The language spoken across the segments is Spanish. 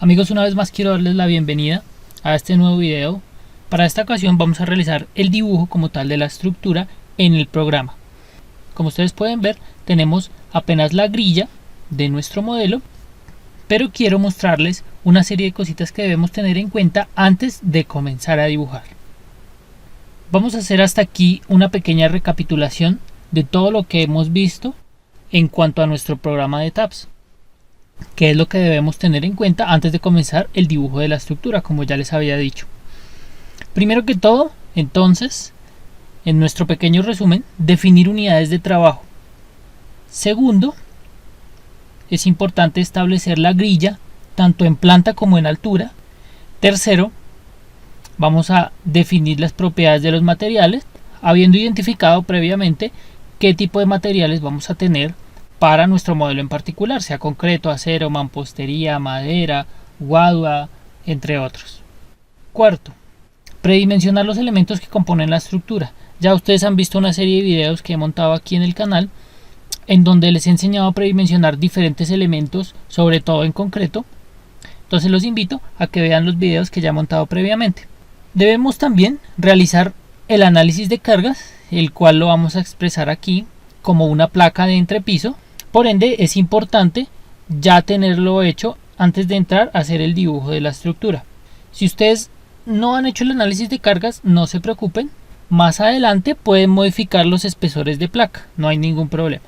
Amigos, una vez más quiero darles la bienvenida a este nuevo video. Para esta ocasión vamos a realizar el dibujo como tal de la estructura en el programa. Como ustedes pueden ver, tenemos apenas la grilla de nuestro modelo, pero quiero mostrarles una serie de cositas que debemos tener en cuenta antes de comenzar a dibujar. Vamos a hacer hasta aquí una pequeña recapitulación de todo lo que hemos visto en cuanto a nuestro programa de tabs. ¿Qué es lo que debemos tener en cuenta antes de comenzar el dibujo de la estructura, como ya les había dicho? Primero que todo, entonces, en nuestro pequeño resumen, definir unidades de trabajo. Segundo, es importante establecer la grilla tanto en planta como en altura. Tercero, vamos a definir las propiedades de los materiales, habiendo identificado previamente qué tipo de materiales vamos a tener para nuestro modelo en particular, sea concreto, acero, mampostería, madera, guadua, entre otros. Cuarto, predimensionar los elementos que componen la estructura. Ya ustedes han visto una serie de videos que he montado aquí en el canal, en donde les he enseñado a predimensionar diferentes elementos, sobre todo en concreto. Entonces los invito a que vean los videos que ya he montado previamente. Debemos también realizar el análisis de cargas, el cual lo vamos a expresar aquí como una placa de entrepiso. Por ende, es importante ya tenerlo hecho antes de entrar a hacer el dibujo de la estructura. Si ustedes no han hecho el análisis de cargas, no se preocupen. Más adelante pueden modificar los espesores de placa, no hay ningún problema.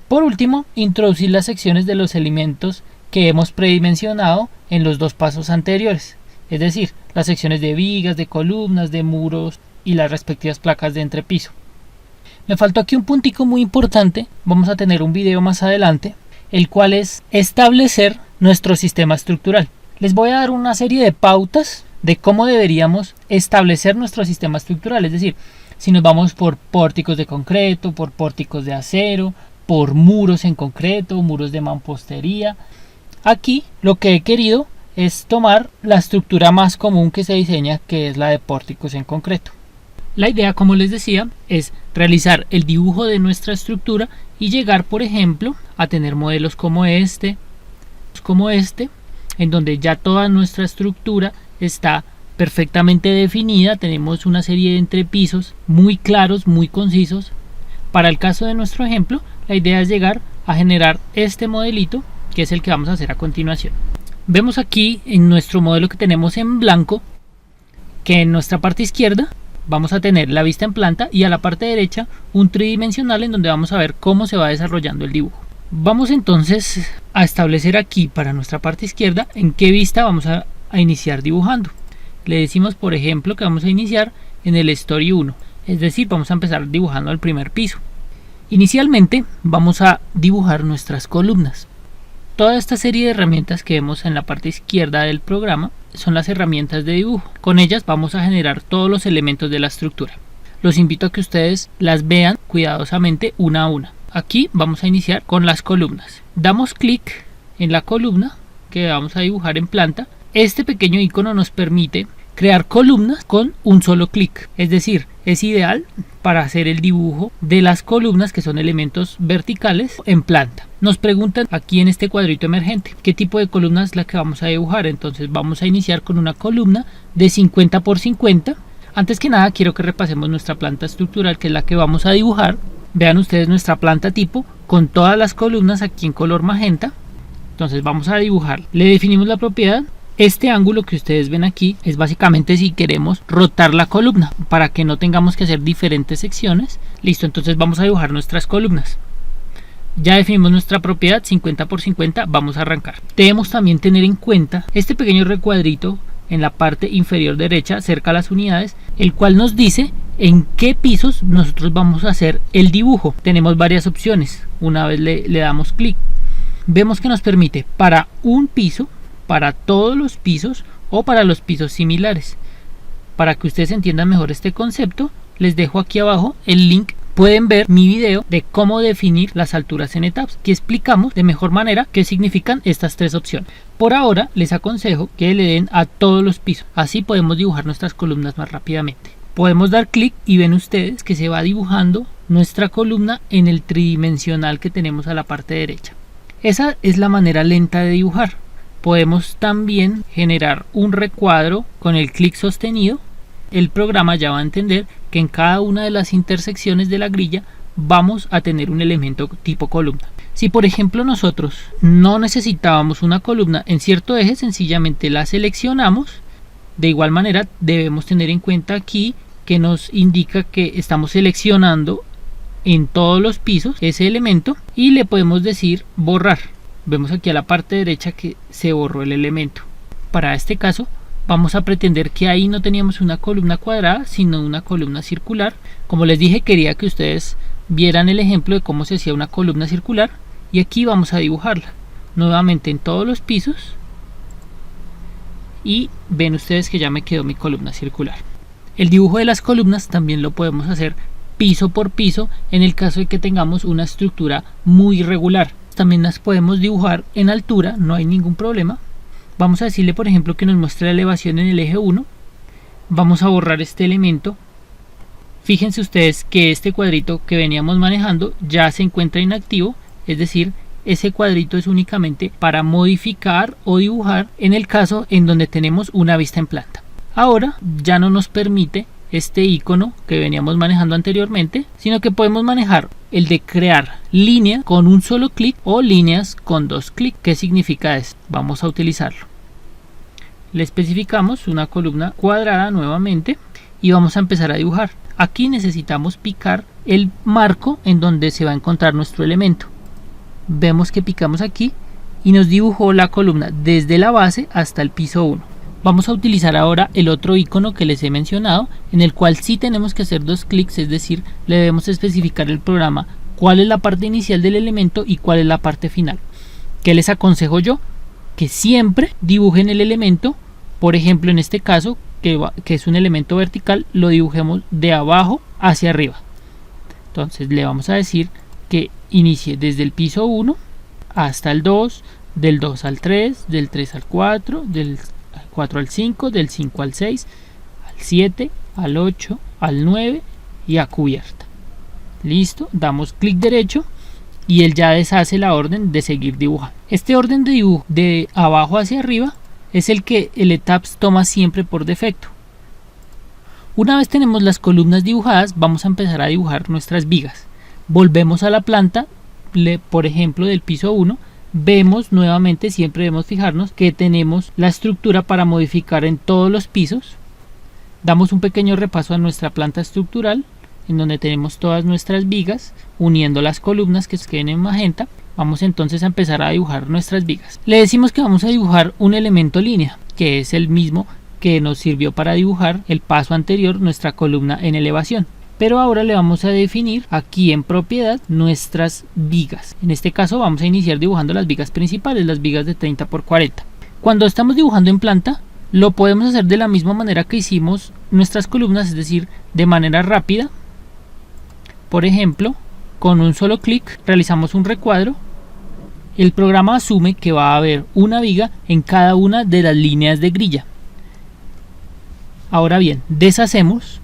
Por último, introducir las secciones de los elementos que hemos predimensionado en los dos pasos anteriores. Es decir, las secciones de vigas, de columnas, de muros y las respectivas placas de entrepiso. Me faltó aquí un puntico muy importante, vamos a tener un video más adelante, el cual es establecer nuestro sistema estructural. Les voy a dar una serie de pautas de cómo deberíamos establecer nuestro sistema estructural, es decir, si nos vamos por pórticos de concreto, por pórticos de acero, por muros en concreto, muros de mampostería. Aquí lo que he querido es tomar la estructura más común que se diseña, que es la de pórticos en concreto. La idea, como les decía, es realizar el dibujo de nuestra estructura y llegar, por ejemplo, a tener modelos como este, en donde ya toda nuestra estructura está perfectamente definida. Tenemos una serie de entrepisos muy claros, muy concisos. Para el caso de nuestro ejemplo, la idea es llegar a generar este modelito, que es el que vamos a hacer a continuación. Vemos aquí en nuestro modelo que tenemos en blanco, que en nuestra parte izquierda vamos a tener la vista en planta y a la parte derecha un tridimensional en donde vamos a ver cómo se va desarrollando el dibujo. Vamos entonces a establecer aquí para nuestra parte izquierda en qué vista vamos a iniciar dibujando. Le decimos, por ejemplo, que vamos a iniciar en el Story 1, es decir, vamos a empezar dibujando el primer piso. Inicialmente vamos a dibujar nuestras columnas. Toda esta serie de herramientas que vemos en la parte izquierda del programa son las herramientas de dibujo. Con ellas vamos a generar todos los elementos de la estructura. Los invito a que ustedes las vean cuidadosamente una a una. Aquí vamos a iniciar con las columnas. Damos clic en la columna que vamos a dibujar en planta. Este pequeño icono nos permite crear columnas con un solo clic, es decir, es ideal para hacer el dibujo de las columnas, que son elementos verticales en planta. Nos preguntan aquí en este cuadrito emergente qué tipo de columna es la que vamos a dibujar. Entonces vamos a iniciar con una columna de 50 por 50. Antes que nada quiero que repasemos nuestra planta estructural, que es la que vamos a dibujar. Vean ustedes nuestra planta tipo con todas las columnas aquí en color magenta. Entonces vamos a dibujar. Le definimos la propiedad. Este ángulo que ustedes ven aquí es básicamente si queremos rotar la columna para que no tengamos que hacer diferentes secciones. Listo, entonces vamos a dibujar nuestras columnas. Ya definimos nuestra propiedad 50 por 50, vamos a arrancar. Debemos también tener en cuenta este pequeño recuadrito en la parte inferior derecha cerca a las unidades, el cual nos dice en qué pisos nosotros vamos a hacer el dibujo. Tenemos varias opciones. Una vez le damos clic, vemos que nos permite para un piso, para todos los pisos o para los pisos similares. Para que ustedes entiendan mejor este concepto, les dejo aquí abajo el link. Pueden ver mi video de cómo definir las alturas en etapas, que explicamos de mejor manera qué significan estas tres opciones. Por ahora les aconsejo que le den a todos los pisos, así podemos dibujar nuestras columnas más rápidamente. Podemos dar clic y ven ustedes que se va dibujando nuestra columna en el tridimensional que tenemos a la parte derecha. Esa es la manera lenta de dibujar. Podemos también generar un recuadro con el clic sostenido. El programa ya va a entender que en cada una de las intersecciones de la grilla vamos a tener un elemento tipo columna. Si por ejemplo nosotros no necesitábamos una columna en cierto eje, sencillamente la seleccionamos. De igual manera debemos tener en cuenta aquí que nos indica que estamos seleccionando en todos los pisos ese elemento y le podemos decir borrar. Vemos aquí a la parte derecha que se borró el elemento. Para este caso vamos a pretender que ahí no teníamos una columna cuadrada sino una columna circular. Como les dije, quería que ustedes vieran el ejemplo de cómo se hacía una columna circular y aquí vamos a dibujarla nuevamente en todos los pisos y ven ustedes que ya me quedó mi columna circular. El dibujo de las columnas también lo podemos hacer piso por piso en el caso de que tengamos una estructura muy irregular. También las podemos dibujar en altura, no hay ningún problema. Vamos a decirle por ejemplo que nos muestre la elevación en el eje 1. Vamos a borrar este elemento. Fíjense ustedes que este cuadrito que veníamos manejando ya se encuentra inactivo, es decir, ese cuadrito es únicamente para modificar o dibujar en el caso en donde tenemos una vista en planta. Ahora ya no nos permite este icono que veníamos manejando anteriormente, sino que podemos manejar el de crear línea con un solo clic o líneas con dos clics. ¿Qué significa esto? Vamos a utilizarlo. Le especificamos una columna cuadrada nuevamente y vamos a empezar a dibujar. Aquí necesitamos picar el marco en donde se va a encontrar nuestro elemento. Vemos que picamos aquí y nos dibujó la columna desde la base hasta el piso 1. Vamos a utilizar ahora el otro icono que les he mencionado, en el cual sí tenemos que hacer dos clics, es decir, le debemos especificar al programa cuál es la parte inicial del elemento y cuál es la parte final. ¿Qué les aconsejo yo? Que siempre dibujen el elemento, por ejemplo en este caso, que es un elemento vertical, lo dibujemos de abajo hacia arriba. Entonces le vamos a decir que inicie desde el piso 1 hasta el 2, del 2 al 3, del 3 al 4, del 4 al 5, del 5 al 6, al 7, al 8, al 9 y a cubierta. Listo, damos clic derecho y él ya deshace la orden de seguir dibujando. Este orden de dibujo de abajo hacia arriba es el que el ETABS toma siempre por defecto. Una vez tenemos las columnas dibujadas, vamos a empezar a dibujar nuestras vigas. Volvemos a la planta, por ejemplo del piso 1, vemos nuevamente, siempre debemos fijarnos que tenemos la estructura para modificar en todos los pisos. Damos un pequeño repaso a nuestra planta estructural, en donde tenemos todas nuestras vigas, uniendo las columnas que queden en magenta. Vamos entonces a empezar a dibujar nuestras vigas. Le decimos que vamos a dibujar un elemento línea, que es el mismo que nos sirvió para dibujar el paso anterior, nuestra columna en elevación. Pero ahora le vamos a definir aquí en propiedad nuestras vigas. En este caso vamos a iniciar dibujando las vigas principales, las vigas de 30 por 40. Cuando estamos dibujando en planta, lo podemos hacer de la misma manera que hicimos nuestras columnas, es decir, de manera rápida. Por ejemplo, con un solo clic realizamos un recuadro. El programa asume que va a haber una viga en cada una de las líneas de grilla. Ahora bien, deshacemos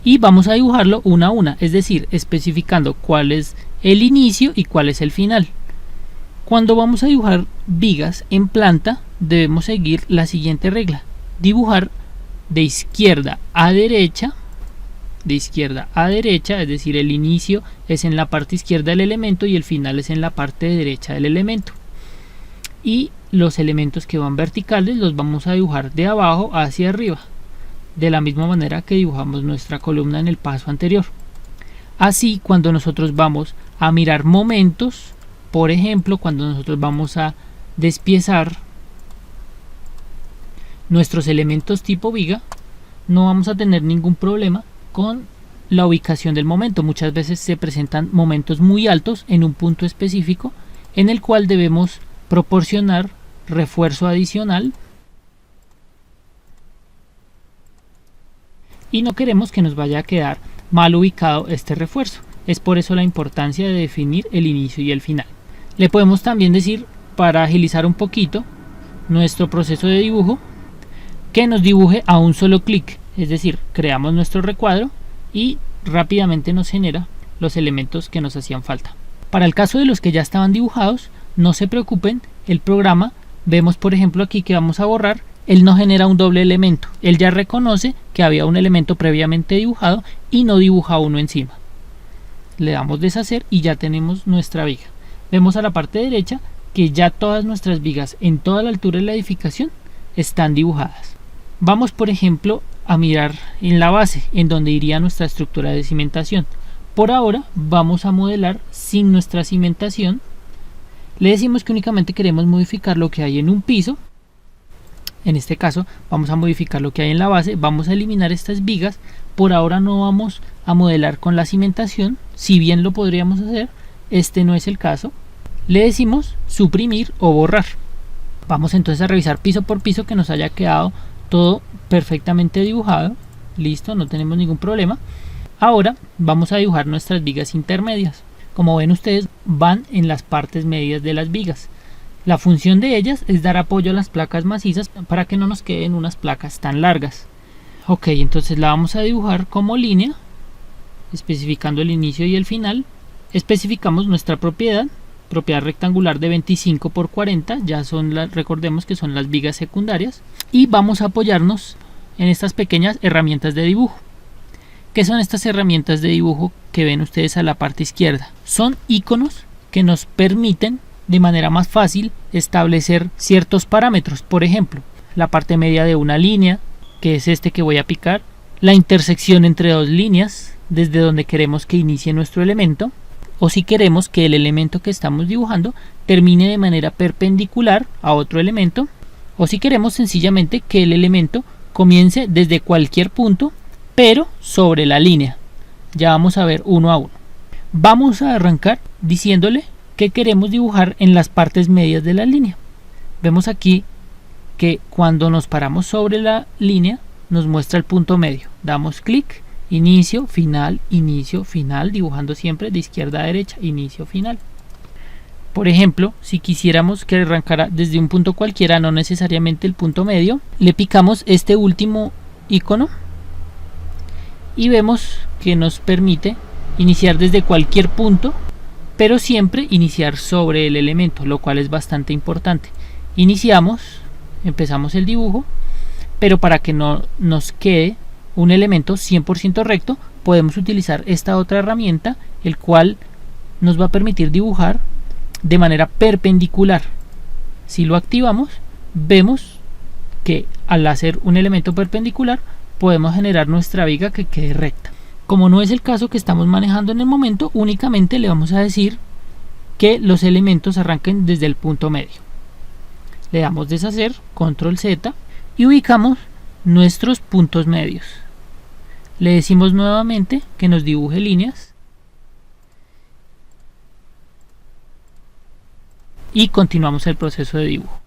y vamos a dibujarlo una a una, es decir, especificando cuál es el inicio y cuál es el final. Cuando vamos a dibujar vigas en planta, debemos seguir la siguiente regla: dibujar de izquierda a derecha, es decir, el inicio es en la parte izquierda del elemento y el final es en la parte derecha del elemento. Y los elementos que van verticales los vamos a dibujar de abajo hacia arriba, de la misma manera que dibujamos nuestra columna en el paso anterior. Así, cuando nosotros vamos a mirar momentos, por ejemplo, cuando nosotros vamos a despiezar nuestros elementos tipo viga, no vamos a tener ningún problema con la ubicación del momento. Muchas veces se presentan momentos muy altos en un punto específico en el cual debemos proporcionar refuerzo adicional y no queremos que nos vaya a quedar mal ubicado este refuerzo. Es por eso la importancia de definir el inicio y el final. Le podemos también decir, para agilizar un poquito nuestro proceso de dibujo, que nos dibuje a un solo clic, es decir, creamos nuestro recuadro y rápidamente nos genera los elementos que nos hacían falta. Para el caso de los que ya estaban dibujados, no se preocupen, el programa vemos por ejemplo aquí que vamos a borrar, él no genera un doble elemento, él ya reconoce que había un elemento previamente dibujado y no dibuja uno encima. Le damos deshacer y ya tenemos nuestra viga. Vemos a la parte derecha que ya todas nuestras vigas en toda la altura de la edificación están dibujadas. Vamos por ejemplo a mirar en la base, en donde iría nuestra estructura de cimentación. Por ahora vamos a modelar sin nuestra cimentación. Le decimos que únicamente queremos modificar lo que hay en un piso. En este caso vamos a modificar lo que hay en la base, vamos a eliminar estas vigas. Por ahora no vamos a modelar con la cimentación, si bien lo podríamos hacer, este no es el caso. Le decimos suprimir o borrar. Vamos entonces a revisar piso por piso que nos haya quedado todo perfectamente dibujado. Listo, no tenemos ningún problema. Ahora vamos a dibujar nuestras vigas intermedias. Como ven ustedes, van en las partes medias de las vigas. La función de ellas es dar apoyo a las placas macizas para que no nos queden unas placas tan largas. Ok, entonces la vamos a dibujar como línea, especificando el inicio y el final. Especificamos nuestra propiedad rectangular de 25 por 40, ya son recordemos que son las vigas secundarias, y vamos a apoyarnos en estas pequeñas herramientas de dibujo. ¿Qué son estas herramientas de dibujo que ven ustedes a la parte izquierda? Son iconos que nos permiten de manera más fácil establecer ciertos parámetros, por ejemplo, la parte media de una línea, que es este que voy a picar, la intersección entre dos líneas, desde donde queremos que inicie nuestro elemento, o si queremos que el elemento que estamos dibujando termine de manera perpendicular a otro elemento, o si queremos sencillamente que el elemento comience desde cualquier punto, pero sobre la línea. Ya vamos a ver uno a uno. Vamos a arrancar diciéndole que queremos dibujar en las partes medias de la línea. Vemos aquí que cuando nos paramos sobre la línea nos muestra el punto medio. Damos clic, inicio, final, dibujando siempre de izquierda a derecha, inicio, final. Por ejemplo, si quisiéramos que arrancara desde un punto cualquiera, no necesariamente el punto medio, le picamos este último icono y vemos que nos permite iniciar desde cualquier punto, pero siempre iniciar sobre el elemento, lo cual es bastante importante. Empezamos el dibujo, pero para que no nos quede un elemento 100% recto, podemos utilizar esta otra herramienta, el cual nos va a permitir dibujar de manera perpendicular. Si lo activamos, vemos que al hacer un elemento perpendicular podemos generar nuestra viga que quede recta. Como no es el caso que estamos manejando en el momento, únicamente le vamos a decir que los elementos arranquen desde el punto medio. Le damos deshacer, control Z, y ubicamos nuestros puntos medios. Le decimos nuevamente que nos dibuje líneas y continuamos el proceso de dibujo.